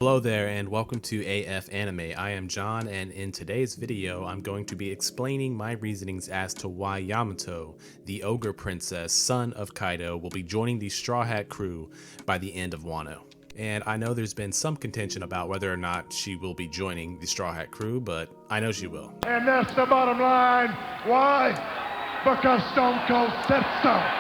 Hello there and welcome to AF Anime. I am John, and in today's video I'm going to be explaining my reasonings as to why Yamato, the ogre princess, son of Kaido, will be joining the Straw Hat crew by the end of Wano. And I know there's been some contention about whether or not she will be joining the Straw Hat crew, but I know she will. And that's the bottom line. Why? Because Stone Cold said so.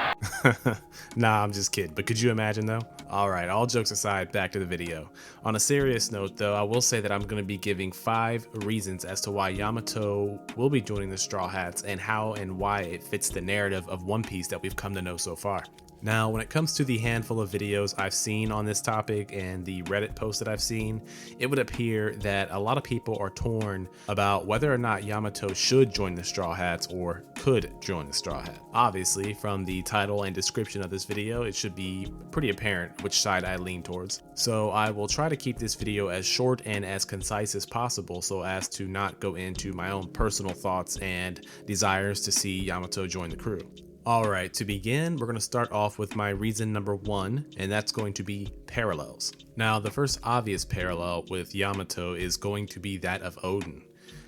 Nah, I'm just kidding, but could you imagine though? Alright, all jokes aside, back to the video. On a serious note though, I will say that I'm going to be giving 5 reasons as to why Yamato will be joining the Straw Hats and how and why it fits the narrative of One Piece that we've come to know so far. Now, when it comes to the handful of videos I've seen on this topic and the Reddit posts that I've seen, it would appear that a lot of people are torn about whether or not Yamato should join the Straw Hats or could join the Straw Hat. Obviously, from the title and description of this video, it should be pretty apparent which side I lean towards. So I will try to keep this video as short and as concise as possible so as to not go into my own personal thoughts and desires to see Yamato join the crew. Alright, to begin, we're going to start off with my reason number 1, and that's going to be parallels. Now, the first obvious parallel with Yamato is going to be that of Oden.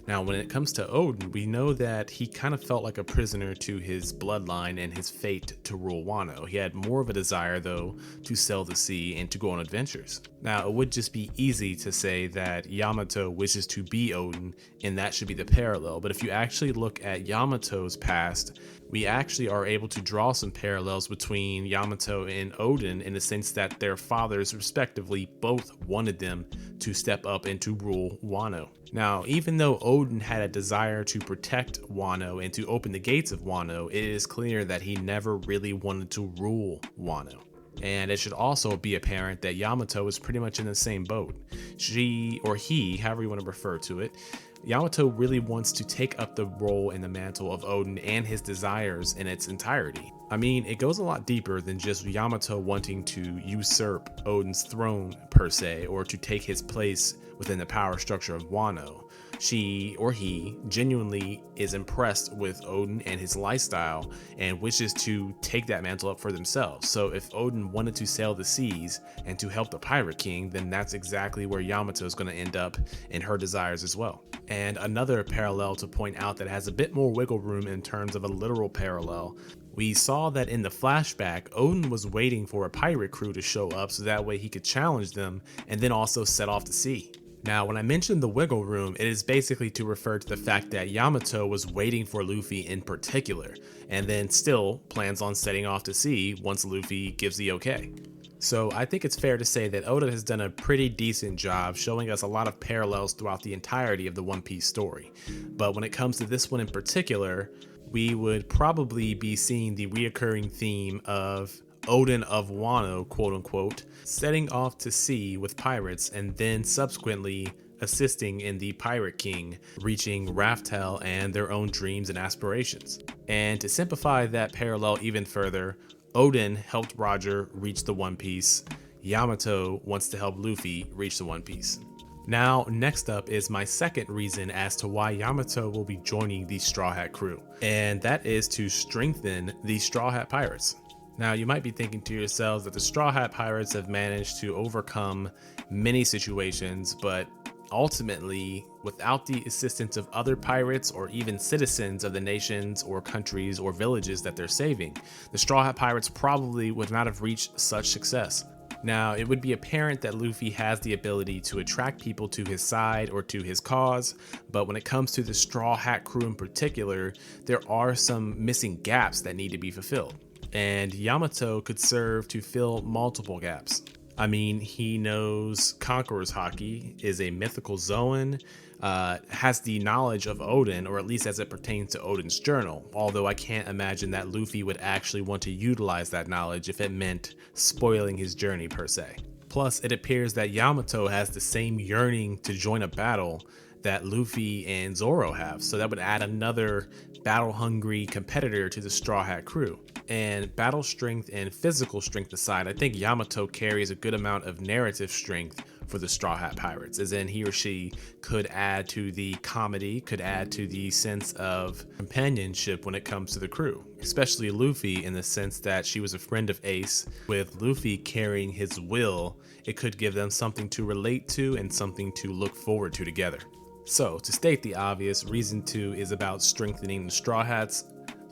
Now, when it comes to Oden, we know that he kind of felt like a prisoner to his bloodline and his fate to rule Wano. He had more of a desire, though, to sail the sea and to go on adventures. Now, it would just be easy to say that Yamato wishes to be Oden, and that should be the parallel. But if you actually look at Yamato's past, we actually are able to draw some parallels between Yamato and Oden in the sense that their fathers, respectively, both wanted them to step up and to rule Wano. Now, even though Oden had a desire to protect Wano and to open the gates of Wano, it is clear that he never really wanted to rule Wano. And it should also be apparent that Yamato is pretty much in the same boat. She, or he, however you want to refer to it, Yamato really wants to take up the role and the mantle of Oden and his desires in its entirety. I mean, it goes a lot deeper than just Yamato wanting to usurp Oden's throne per se, or to take his place within the power structure of Wano. She, or he, genuinely is impressed with Oden and his lifestyle and wishes to take that mantle up for themselves. So if Oden wanted to sail the seas and to help the Pirate King, then that's exactly where Yamato is going to end up in her desires as well. And another parallel to point out that has a bit more wiggle room in terms of a literal parallel, we saw that in the flashback, Oden was waiting for a pirate crew to show up so that way he could challenge them and then also set off to sea. Now, when I mentioned the wiggle room, it is basically to refer to the fact that Yamato was waiting for Luffy in particular, and then still plans on setting off to sea once Luffy gives the okay. So I think it's fair to say that Oda has done a pretty decent job showing us a lot of parallels throughout the entirety of the One Piece story. But when it comes to this one in particular, we would probably be seeing the reoccurring theme of Oden of Wano, quote unquote, setting off to sea with pirates and then subsequently assisting in the Pirate King reaching Raftel and their own dreams and aspirations. And to simplify that parallel even further, Oden helped Roger reach the One Piece. Yamato wants to help Luffy reach the One Piece. Now, next up is my second reason as to why Yamato will be joining the Straw Hat crew, and that is to strengthen the Straw Hat Pirates. Now, you might be thinking to yourselves that the Straw Hat Pirates have managed to overcome many situations, but ultimately, without the assistance of other pirates or even citizens of the nations or countries or villages that they're saving, the Straw Hat Pirates probably would not have reached such success. Now, it would be apparent that Luffy has the ability to attract people to his side or to his cause, but when it comes to the Straw Hat crew in particular, there are some missing gaps that need to be fulfilled. And Yamato could serve to fill multiple gaps. I mean, he knows Conqueror's Haki, is a mythical Zoan, has the knowledge of Oden, or at least as it pertains to Oden's journal, although I can't imagine that Luffy would actually want to utilize that knowledge if it meant spoiling his journey per se. Plus, it appears that Yamato has the same yearning to join a battle that Luffy and Zoro have, so that would add another battle-hungry competitor to the Straw Hat crew. And battle strength and physical strength aside, I think Yamato carries a good amount of narrative strength for the Straw Hat Pirates, as in he or she could add to the comedy, could add to the sense of companionship when it comes to the crew, especially Luffy in the sense that she was a friend of Ace, with Luffy carrying his will it could give them something to relate to and something to look forward to together. So, to state the obvious, Reason 2 is about strengthening the Straw Hats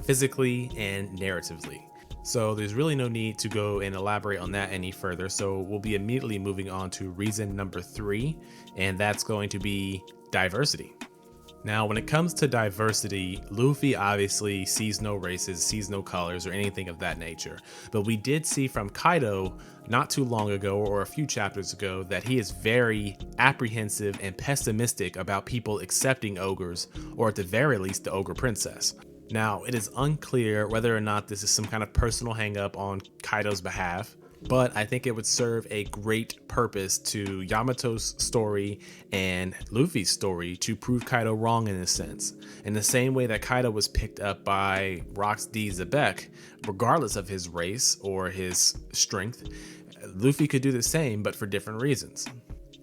physically and narratively. So there's really no need to go and elaborate on that any further. So we'll be immediately moving on to reason number 3, and that's going to be diversity. Now, when it comes to diversity, Luffy obviously sees no races, sees no colors, or anything of that nature. But we did see from Kaido not too long ago, or a few chapters ago, that he is very apprehensive and pessimistic about people accepting ogres, or at the very least, the ogre princess. Now, it is unclear whether or not this is some kind of personal hang-up on Kaido's behalf, but I think it would serve a great purpose to Yamato's story and Luffy's story to prove Kaido wrong in a sense. In the same way that Kaido was picked up by Rock's D. Zebek, regardless of his race or his strength, Luffy could do the same, but for different reasons.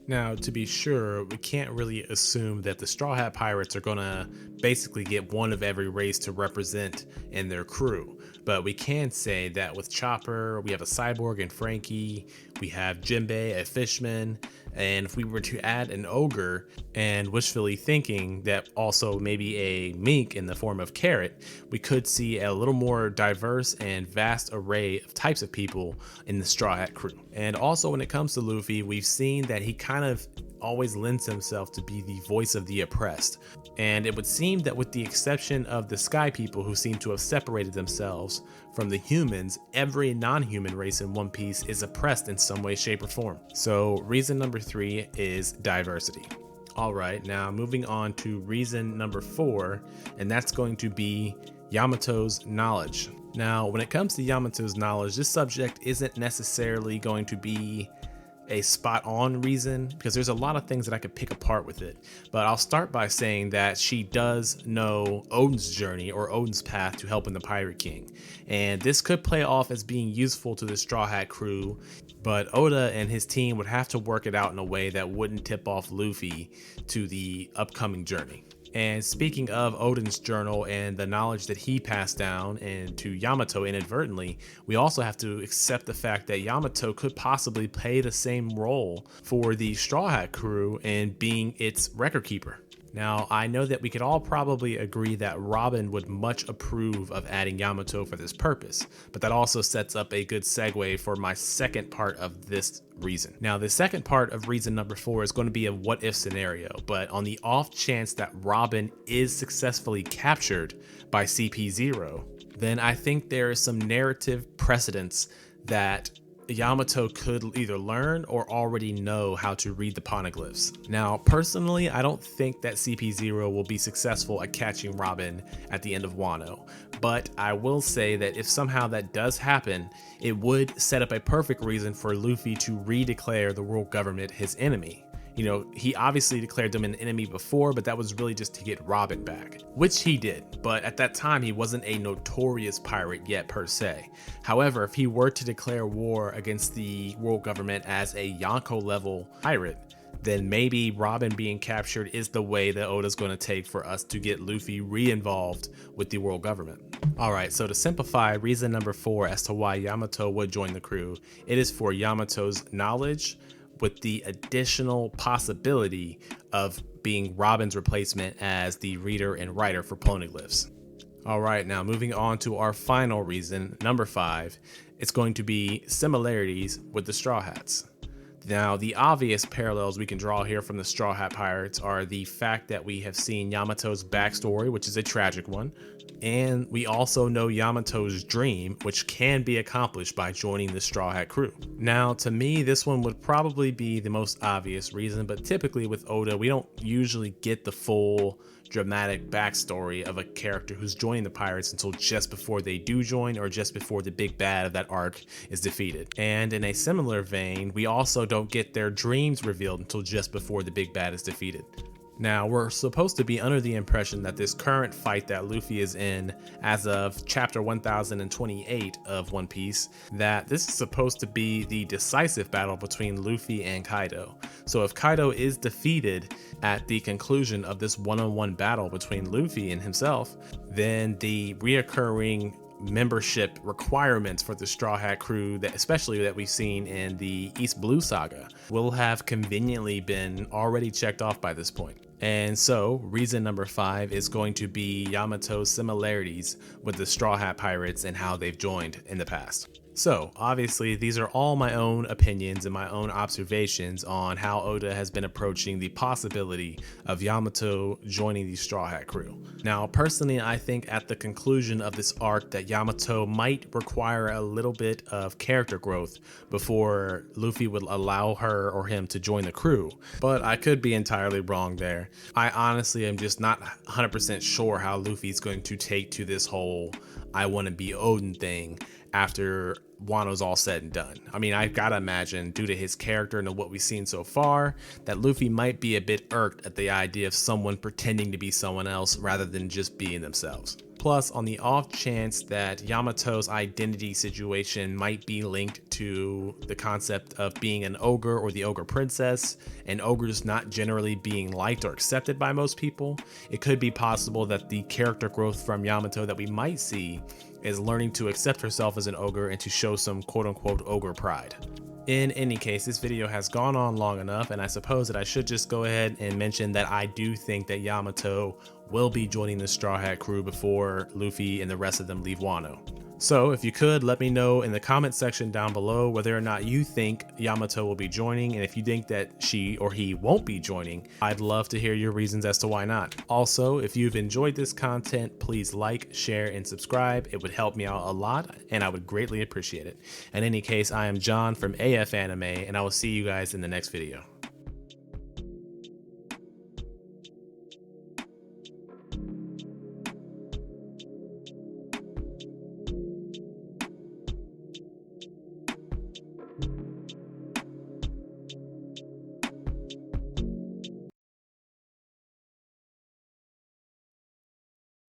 Now, to be sure, we can't really assume that the Straw Hat Pirates are gonna basically get one of every race to represent in their crew. But we can say that with Chopper, we have a cyborg and Frankie, we have Jinbei, a fishman, and if we were to add an ogre, and wishfully thinking that also maybe a mink in the form of Carrot, we could see a little more diverse and vast array of types of people in the Straw Hat crew. And also when it comes to Luffy, we've seen that he kind of always lends himself to be the voice of the oppressed. And it would seem that with the exception of the Sky People, who seem to have separated themselves from the humans, every non-human race in One Piece is oppressed in some way, shape, or form. So reason number 3 is diversity. All right, now moving on to reason number 4, and that's going to be Yamato's knowledge. Now, when it comes to Yamato's knowledge, this subject isn't necessarily going to be a spot on reason, because there's a lot of things that I could pick apart with it. But I'll start by saying that she does know Odin's journey, or Odin's path to helping the Pirate King. And this could play off as being useful to the Straw Hat crew, but Oda and his team would have to work it out in a way that wouldn't tip off Luffy to the upcoming journey. And speaking of Odin's journal and the knowledge that he passed down and to Yamato inadvertently, we also have to accept the fact that Yamato could possibly play the same role for the Straw Hat crew in being its record keeper. Now, I know that we could all probably agree that Robin would much approve of adding Yamato for this purpose, but that also sets up a good segue for my second part of this reason. Now, the second part of reason number 4 is going to be a what if scenario, but on the off chance that Robin is successfully captured by CP0, then I think there is some narrative precedence that Yamato could either learn or already know how to read the poneglyphs. Now, personally, I don't think that CP0 will be successful at catching Robin at the end of Wano, but I will say that if somehow that does happen, it would set up a perfect reason for Luffy to redeclare the world government his enemy. You know, he obviously declared them an enemy before, but that was really just to get Robin back, which he did. But at that time, he wasn't a notorious pirate yet per se. However, if he were to declare war against the world government as a Yonko level pirate, then maybe Robin being captured is the way that Oda's going to take for us to get Luffy re-involved with the world government. Alright, so to simplify reason number 4 as to why Yamato would join the crew, it is for Yamato's knowledge, with the additional possibility of being Robin's replacement as the reader and writer for poneglyphs. All right, now moving on to our final reason, number 5, it's going to be similarities with the Straw Hats. Now, the obvious parallels we can draw here from the Straw Hat Pirates are the fact that we have seen Yamato's backstory, which is a tragic one, and we also know Yamato's dream, which can be accomplished by joining the Straw Hat crew. Now, to me, this one would probably be the most obvious reason, but typically with Oda, we don't usually get the full dramatic backstory of a character who's joining the pirates until just before they do join, or just before the big bad of that arc is defeated. And in a similar vein, we also don't get their dreams revealed until just before the big bad is defeated. Now, we're supposed to be under the impression that this current fight that Luffy is in as of chapter 1028 of One Piece, that this is supposed to be the decisive battle between Luffy and Kaido. So if Kaido is defeated at the conclusion of this one-on-one battle between Luffy and himself, then the reoccurring membership requirements for the Straw Hat crew, that especially that we've seen in the East Blue saga, will have conveniently been already checked off by this point. And so reason number 5 is going to be Yamato's similarities with the Straw Hat Pirates and how they've joined in the past. So obviously these are all my own opinions and my own observations on how Oda has been approaching the possibility of Yamato joining the Straw Hat crew. Now personally, I think at the conclusion of this arc that Yamato might require a little bit of character growth before Luffy would allow her or him to join the crew, but I could be entirely wrong there. I honestly am just not 100% sure how Luffy's going to take to this whole I want to be Odin thing after Wano's all said and done. I mean, I've got to imagine, due to his character and what we've seen so far, that Luffy might be a bit irked at the idea of someone pretending to be someone else rather than just being themselves. Plus, on the off chance that Yamato's identity situation might be linked to the concept of being an ogre or the ogre princess, and ogres not generally being liked or accepted by most people, it could be possible that the character growth from Yamato that we might see is learning to accept herself as an ogre and to show some quote-unquote ogre pride. In any case, this video has gone on long enough, and I suppose that I should just go ahead and mention that I do think that Yamato will be joining the Straw Hat crew before Luffy and the rest of them leave Wano. So if you could, let me know in the comment section down below whether or not you think Yamato will be joining, and if you think that she or he won't be joining, I'd love to hear your reasons as to why not. Also, if you've enjoyed this content, please like, share, and subscribe. It would help me out a lot, and I would greatly appreciate it. In any case, I am John from AF Anime, and I will see you guys in the next video.